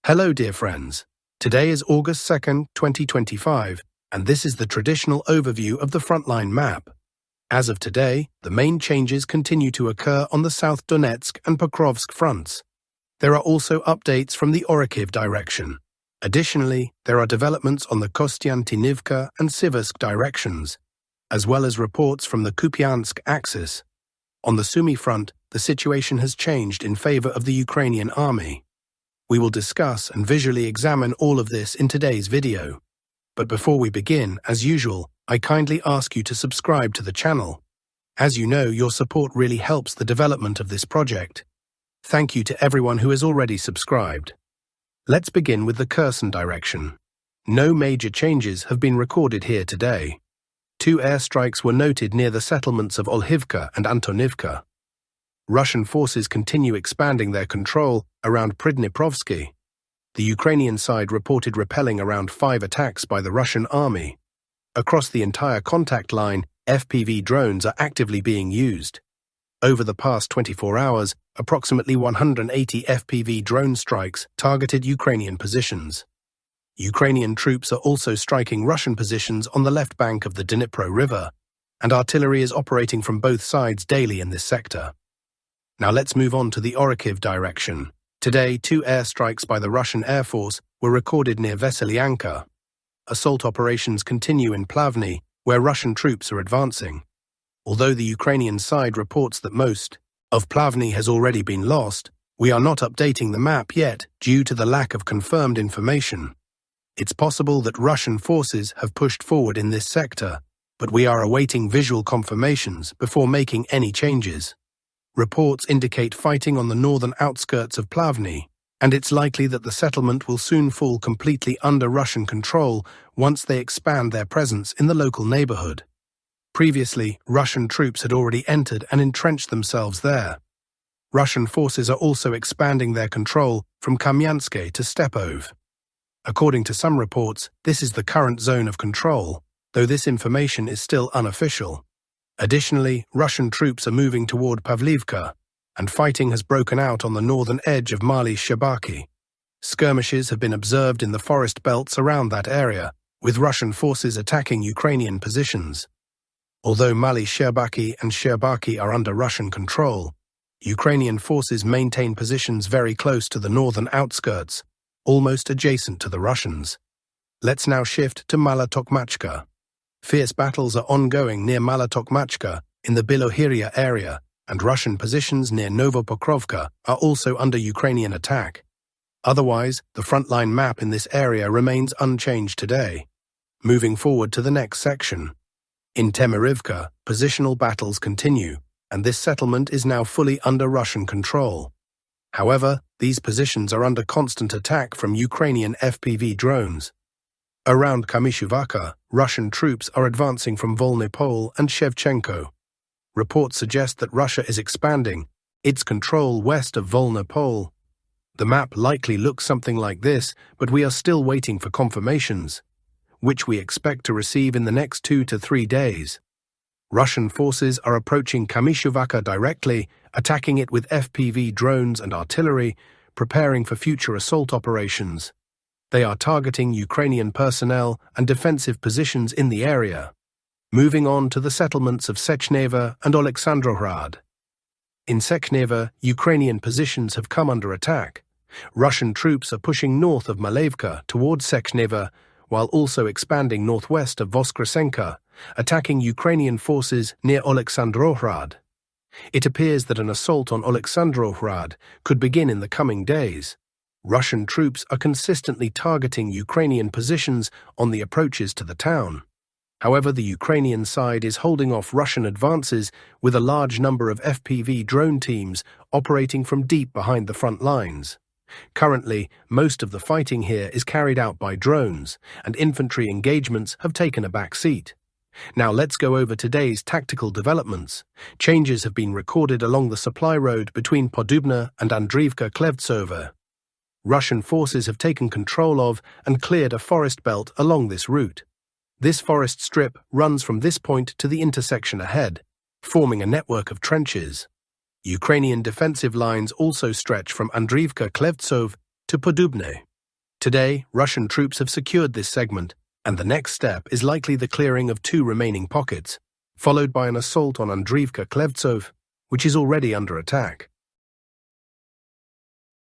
Hello, dear friends. Today is August 2nd, 2025, and this is the traditional overview of the Frontline map. As of today, the main changes continue to occur on the South Donetsk and Pocrsk fronts. There are also updates from the Oriciv direction. Additionally, there are developments on the Costantinovka and Civk directions, as well as reports from the Kupansk axis. On the Sunumi front, the situation has changed in favor of the Ukrainian army. We will discuss and visually examine all of this in today's video. But before we begin, as usual, I kindly ask you to subscribe to the channel. As you know, your support really helps the development of this project. Thank you to everyone who has already subscribed. Let's begin with the Kherson direction. No major changes have been recorded here today. 2 airstrikes were noted near the settlements of Olhivka and Antonivka. Russian forces continue expanding their control around Pridniprovsky. The Ukrainian side reported repelling around 5 attacks by the Russian army. Across the entire contact line, FPV drones are actively being used. Over the past 24 hours, approximately 180 FPV drone strikes targeted Ukrainian positions. Ukrainian troops are also striking Russian positions on the left bank of the Dnipro River, and artillery is operating from both sides daily in this sector. Now let's move on to the Oriciv direction. Today, 2 airstrikes by the Russian Air Force were recorded near Veselyanka. Assault operations continue in Plavny, where Russian troops are advancing. Although the Ukrainian side reports that most of Plavny has already been lost, we are not updating the map yet due to the lack of confirmed information. It's possible that Russian forces have pushed forward in this sector, but we are awaiting visual confirmations before making any changes. Reports indicate fighting on the northern outskirts of Plavny, and it's likely that the settlement will soon fall completely under Russian control once they expand their presence in the local neighborhood. Previously, Russian troops had already entered and entrenched themselves there. Russian forces are also expanding their control from Kamyanske to Stepov. According to some reports, this is the current zone of control, though this information is still unofficial. Additionally, Russian troops are moving toward Pavlivka, and fighting has broken out on the northern edge of Mali Sherbaki. Skirmishes have been observed in the forest belts around that area, with Russian forces attacking Ukrainian positions. Although Mali Sherbaki and Sherbaki are under Russian control, Ukrainian forces maintain positions very close to the northern outskirts, almost adjacent to the Russians. Let's now shift to Mala-Tokmachka. Fierce battles are ongoing near Mala-Tokmachka in the Bilohirya area, and Russian positions near Novopokrovka are also under Ukrainian attack. Otherwise, the frontline map in this area remains unchanged today. Moving forward to the next section. In Temirivka, positional battles continue, and this settlement is now fully under Russian control. However, these positions are under constant attack from Ukrainian FPV drones. Around Kamyshuvaka, Russian troops are advancing from Volnypol and Shevchenko. Reports suggest that Russia is expanding its control west of Volnypol. The map likely looks something like this, but we are still waiting for confirmations, which we expect to receive in the next 2 to 3 days. Russian forces are approaching Kamyshuvaka directly, attacking it with FPV drones and artillery, preparing for future assault operations. They are targeting Ukrainian personnel and defensive positions in the area. Moving on to the settlements of Sechneva and Oleksandrograd. In Sechneva, Ukrainian positions have come under attack. Russian troops are pushing north of Malevka towards Sechneva, while also expanding northwest of Voskresenka, attacking Ukrainian forces near Oleksandrograd. It appears that an assault on Oleksandrograd could begin in the coming days. Russian troops are consistently targeting Ukrainian positions on the approaches to the town. However, the Ukrainian side is holding off Russian advances with a large number of FPV drone teams operating from deep behind the front lines. Currently, most of the fighting here is carried out by drones, and infantry engagements have taken a back seat. Now let's go over today's tactical developments. Changes have been recorded along the supply road between Podubna and Andriivka-Klevtsova. Russian forces have taken control of and cleared a forest belt along this route. This forest strip runs from this point to the intersection ahead, forming a network of trenches. Ukrainian defensive lines also stretch from Andriivka-Klevtsov to Podubne. Today, Russian troops have secured this segment, and the next step is likely the clearing of 2 remaining pockets, followed by an assault on Andriivka-Klevtsov, which is already under attack.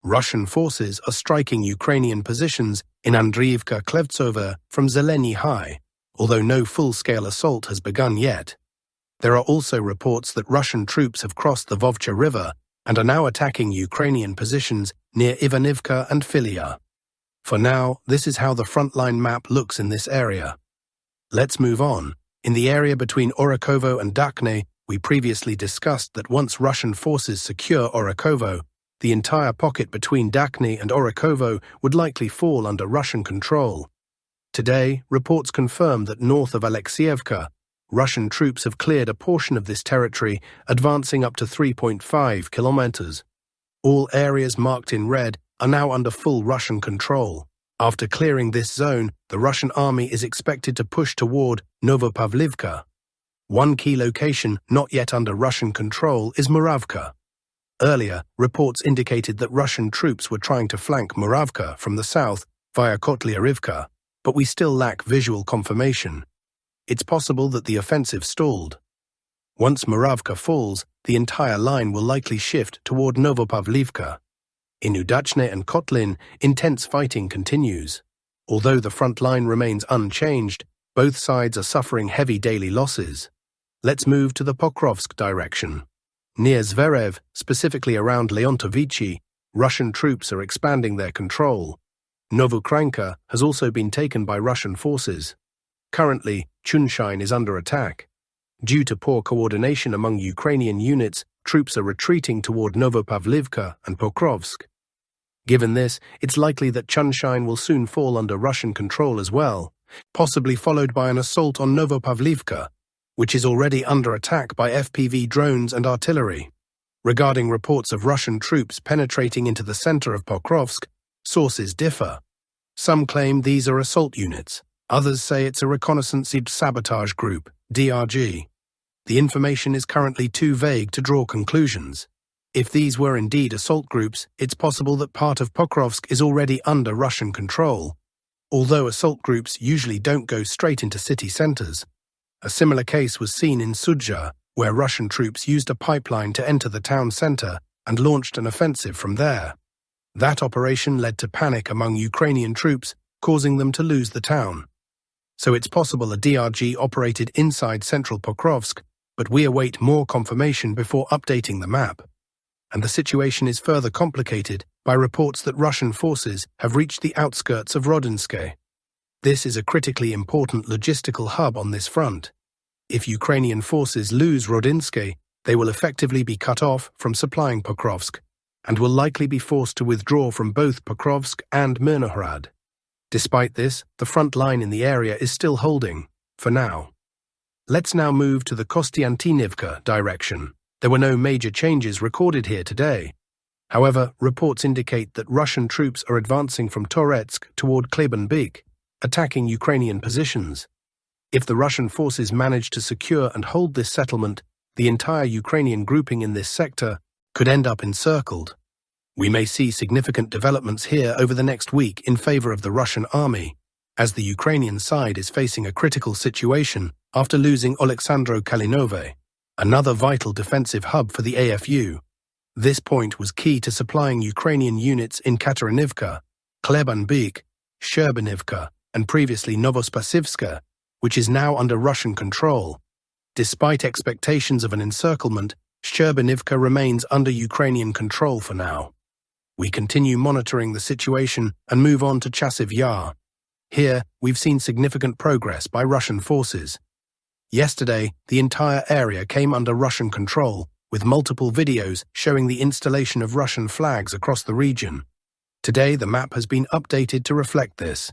Russian forces are striking Ukrainian positions in Andriivka-Klevtsova from Zeleny High, although no full-scale assault has begun yet. There are also reports that Russian troops have crossed the Vovcha River and are now attacking Ukrainian positions near Ivanivka and Filia. For now, this is how the frontline map looks in this area. Let's move on. In the area between Orikovo and Dakhne, we previously discussed that once Russian forces secure Orikovo, the entire pocket between Dakhne and Orikovo would likely fall under Russian control. Today, reports confirm that north of Alexievka, Russian troops have cleared a portion of this territory, advancing up to 3.5 kilometers. All areas marked in red are now under full Russian control. After clearing this zone, the Russian army is expected to push toward Novopavlivka. One key location not yet under Russian control is Muravka. Earlier, reports indicated that Russian troops were trying to flank Muravka from the south via Kotlyarivka, but we still lack visual confirmation. It's possible that the offensive stalled. Once Muravka falls, the entire line will likely shift toward Novopavlivka. In Udachne and Kotlin, intense fighting continues. Although the front line remains unchanged, both sides are suffering heavy daily losses. Let's move to the Pokrovsk direction. Near Zverev, specifically around Leontovichi, Russian troops are expanding their control. Novokranka has also been taken by Russian forces. Currently, Chunshine is under attack. Due to poor coordination among Ukrainian units, troops are retreating toward Novopavlivka and Pokrovsk. Given this, it's likely that Chunshine will soon fall under Russian control as well, possibly followed by an assault on Novopavlivka, which is already under attack by FPV drones and artillery. Regarding reports of Russian troops penetrating into the center of Pokrovsk, sources differ. Some claim these are assault units. Others say it's a reconnaissance sabotage group, DRG. The information is currently too vague to draw conclusions. If these were indeed assault groups, it's possible that part of Pokrovsk is already under Russian control. Although assault groups usually don't go straight into city centers. A similar case was seen in Sudzha, where Russian troops used a pipeline to enter the town center and launched an offensive from there. That operation led to panic among Ukrainian troops, causing them to lose the town. So it's possible a DRG operated inside central Pokrovsk, but we await more confirmation before updating the map. And the situation is further complicated by reports that Russian forces have reached the outskirts of Rodinske. This is a critically important logistical hub on this front. If Ukrainian forces lose Rodinske, they will effectively be cut off from supplying Pokrovsk, and will likely be forced to withdraw from both Pokrovsk and Mirnohrad. Despite this, the front line in the area is still holding, for now. Let's now move to the Costantinovka direction. There were no major changes recorded here today. However, reports indicate that Russian troops are advancing from Donetsk toward Klebenbyk, attacking Ukrainian positions. If the Russian forces manage to secure and hold this settlement, the entire Ukrainian grouping in this sector could end up encircled. We may see significant developments here over the next week in favor of the Russian army, as the Ukrainian side is facing a critical situation after losing Oleksandro Kalinove, another vital defensive hub for the AFU. This point was key to supplying Ukrainian units in Kateryivka, Klebenbyk, Shcherbinivka, and previously Novospasivska, which is now under Russian control. Despite expectations of an encirclement, Shcherbinivka remains under Ukrainian control for now. We continue monitoring the situation and move on to Chassiva. Here, we've seen significant progress by Russian forces. Yesterday, the entire area came under Russian control, with multiple videos showing the installation of Russian flags across the region. Today, the map has been updated to reflect this.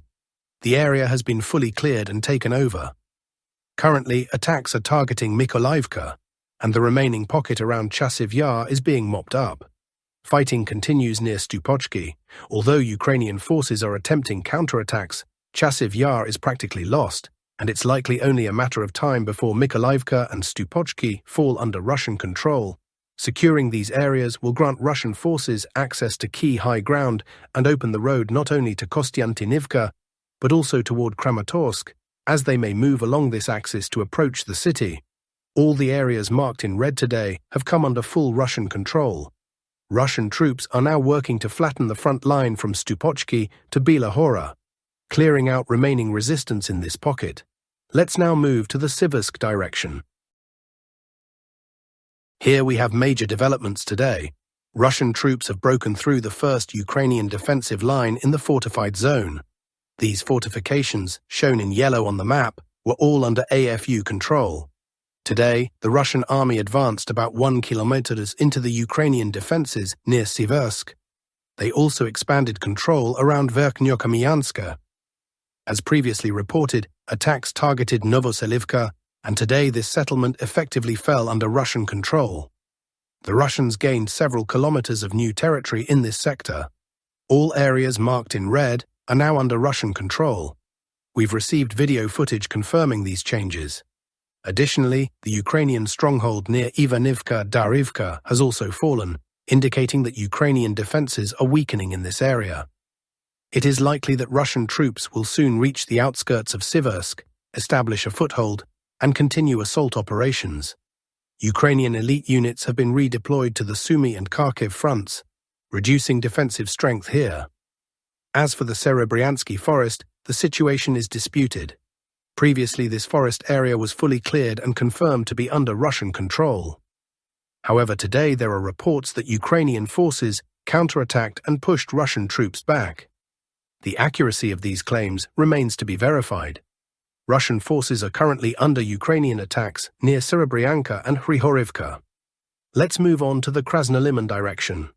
The area has been fully cleared and taken over. Currently, attacks are targeting Mykolaiivka, and the remaining pocket around Chassiva is being mopped up. Fighting continues near Stupochki. Although Ukrainian forces are attempting counterattacks, Chassiva is practically lost, and it's likely only a matter of time before Mykolaiivka and Stupochki fall under Russian control. Securing these areas will grant Russian forces access to key high ground and open the road not only to Costantinovka, but also toward Kramatorsk, as they may move along this axis to approach the city. All the areas marked in red today have come under full Russian control. Russian troops are now working to flatten the front line from Stupochki to Bila Hora, clearing out remaining resistance in this pocket. Let's now move to the Civk direction. Here we have major developments today. Russian troops have broken through the first Ukrainian defensive line in the fortified zone. These fortifications, shown in yellow on the map, were all under AFU control. Today, the Russian army advanced about 1 kilometer into the Ukrainian defenses near Civk. They also expanded control around Verkhnyokamyanska. As previously reported, attacks targeted Novoselivka, and today this settlement effectively fell under Russian control. The Russians gained several kilometers of new territory in this sector. All areas marked in red are now under Russian control. We've received video footage confirming these changes. Additionally, the Ukrainian stronghold near Ivanivka-Darivka has also fallen, indicating that Ukrainian defenses are weakening in this area. It is likely that Russian troops will soon reach the outskirts of Civk, establish a foothold, and continue assault operations. Ukrainian elite units have been redeployed to the Sumy and Kharkiv fronts, reducing defensive strength here. As for the Serebryansky forest, the situation is disputed. Previously, this forest area was fully cleared and confirmed to be under Russian control. However, today there are reports that Ukrainian forces counterattacked and pushed Russian troops back. The accuracy of these claims remains to be verified. Russian forces are currently under Ukrainian attacks near Serebryanka and Hrihorivka. Let's move on to the Krnoliman direction.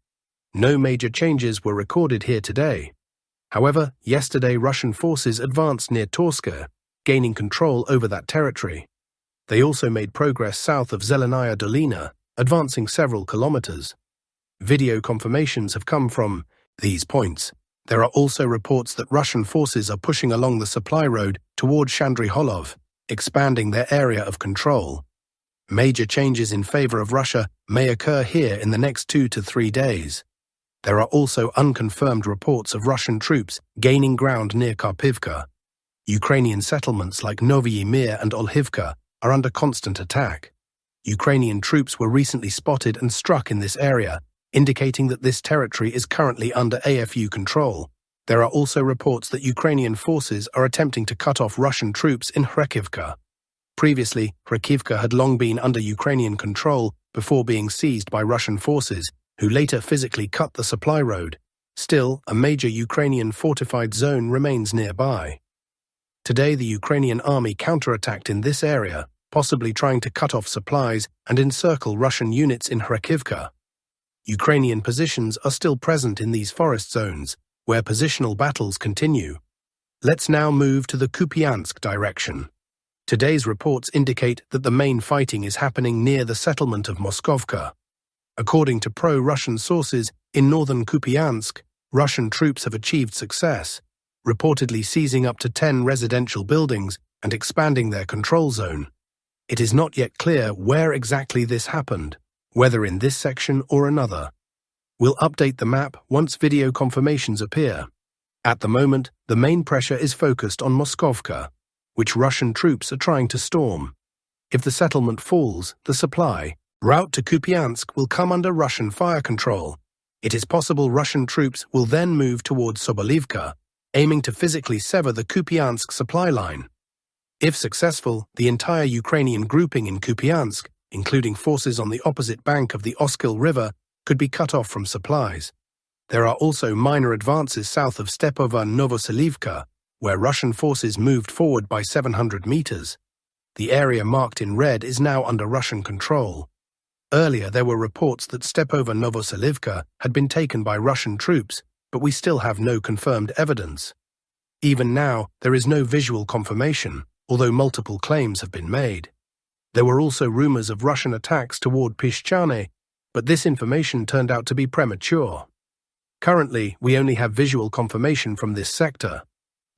No major changes were recorded here today. However, yesterday Russian forces advanced near Torska, gaining control over that territory. They also made progress south of Zelenaya Dolina, advancing several kilometers. Video confirmations have come from these points. There are also reports that Russian forces are pushing along the supply road toward Shandryholov, expanding their area of control. Major changes in favor of Russia may occur here in the next 2 to 3 days. There are also unconfirmed reports of Russian troops gaining ground near Kharkivka. Ukrainian settlements like Novyi Mir and Olhivka are under constant attack. Ukrainian troops were recently spotted and struck in this area, indicating that this territory is currently under AFU control. There are also reports that Ukrainian forces are attempting to cut off Russian troops in Kharkivka. Previously, Kharkivka had long been under Ukrainian control before being seized by Russian forces, who later physically cut the supply road. Still, a major Ukrainian fortified zone remains nearby. Today, the Ukrainian army counterattacked in this area, possibly trying to cut off supplies and encircle Russian units in Kharkivka. Ukrainian positions are still present in these forest zones, where positional battles continue. Let's now move to the Kupansk direction. Today's reports indicate that the main fighting is happening near the settlement of Moskovka. According to pro-Russian sources, in northern Kupansk, Russian troops have achieved success, reportedly seizing up to 10 residential buildings and expanding their control zone. It is not yet clear where exactly this happened, whether in this section or another. We'll update the map once video confirmations appear. At the moment, the main pressure is focused on Moskovka, which Russian troops are trying to storm. If the settlement falls, the supply route to Kupansk will come under Russian fire control. It is possible Russian troops will then move towards Sobolivka, aiming to physically sever the Kupansk supply line. If successful, the entire Ukrainian grouping in Kupansk, including forces on the opposite bank of the Oskil River, could be cut off from supplies. There are also minor advances south of Stepova-Novoselivka, where Russian forces moved forward by 700 meters. The area marked in red is now under Russian control. Earlier, there were reports that Stepova-Novoselivka had been taken by Russian troops, but we still have no confirmed evidence. Even now, there is no visual confirmation, although multiple claims have been made. There were also rumors of Russian attacks toward Pischane, but this information turned out to be premature. Currently, we only have visual confirmation from this sector.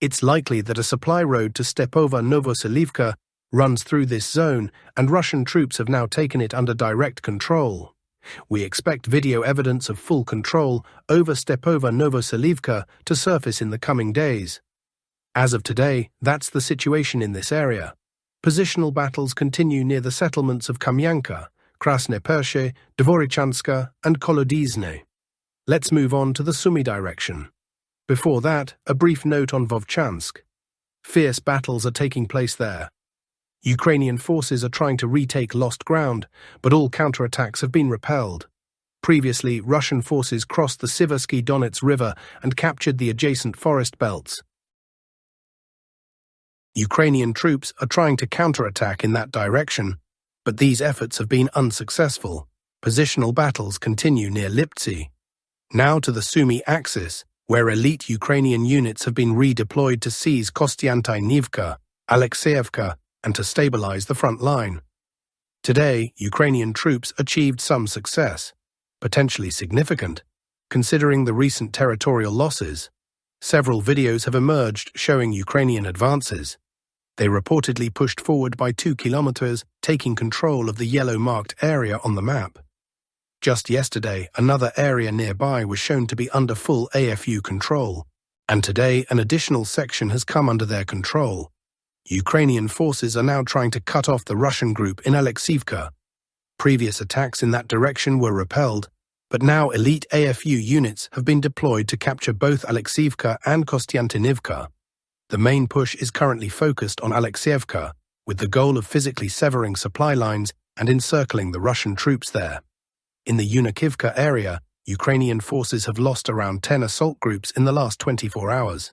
It's likely that a supply road to Stepova-Novoselivka runs through this zone, and Russian troops have now taken it under direct control. We expect video evidence of full control over Stepova Novoselivka to surface in the coming days. As of today, that's the situation in this area. Positional battles continue near the settlements of Kamyanka, Krasne Pershe, Dvorichanska, and Kolodizne. Let's move on to the Sumy direction. Before that, a brief note on Vovchansk. Fierce battles are taking place there. Ukrainian forces are trying to retake lost ground, but all counterattacks have been repelled. Previously, Russian forces crossed the Siversky Donetsk River and captured the adjacent forest belts. Ukrainian troops are trying to counterattack in that direction, but these efforts have been unsuccessful. Positional battles continue near Liptsy. Now to the Sumy axis, where elite Ukrainian units have been redeployed to seize Kostantinovka, Alexeyevka, and to stabilize the front line. Today, Ukrainian troops achieved some success, potentially significant, considering the recent territorial losses. Several videos have emerged showing Ukrainian advances. They reportedly pushed forward by 2 kilometers, taking control of the yellow-marked area on the map. Just yesterday, another area nearby was shown to be under full AFU control, and today an additional section has come under their control. Ukrainian forces are now trying to cut off the Russian group in Alexeyevka. Previous attacks in that direction were repelled, but now elite AFU units have been deployed to capture both Alexeyevka and Kostantinovka. The main push is currently focused on Alexeyevka, with the goal of physically severing supply lines and encircling the Russian troops there. In the Unikivka area, Ukrainian forces have lost around 10 assault groups in the last 24 hours.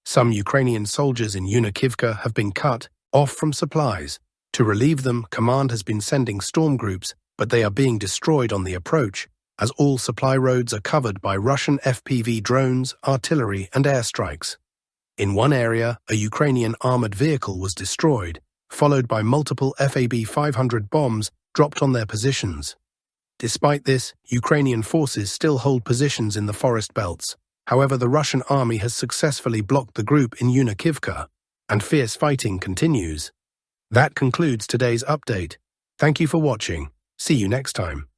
Some Ukrainian soldiers in Unikivka have been cut off from supplies. To relieve them, command has been sending storm groups, but they are being destroyed on the approach, as all supply roads are covered by Russian FPV drones, artillery, and airstrikes. In one area, a Ukrainian armored vehicle was destroyed, followed by multiple FAB-500 bombs dropped on their positions. Despite this, Ukrainian forces still hold positions in the forest belts. However, the Russian army has successfully blocked the group in Unikivka, and fierce fighting continues. That concludes today's update. Thank you for watching. See you next time.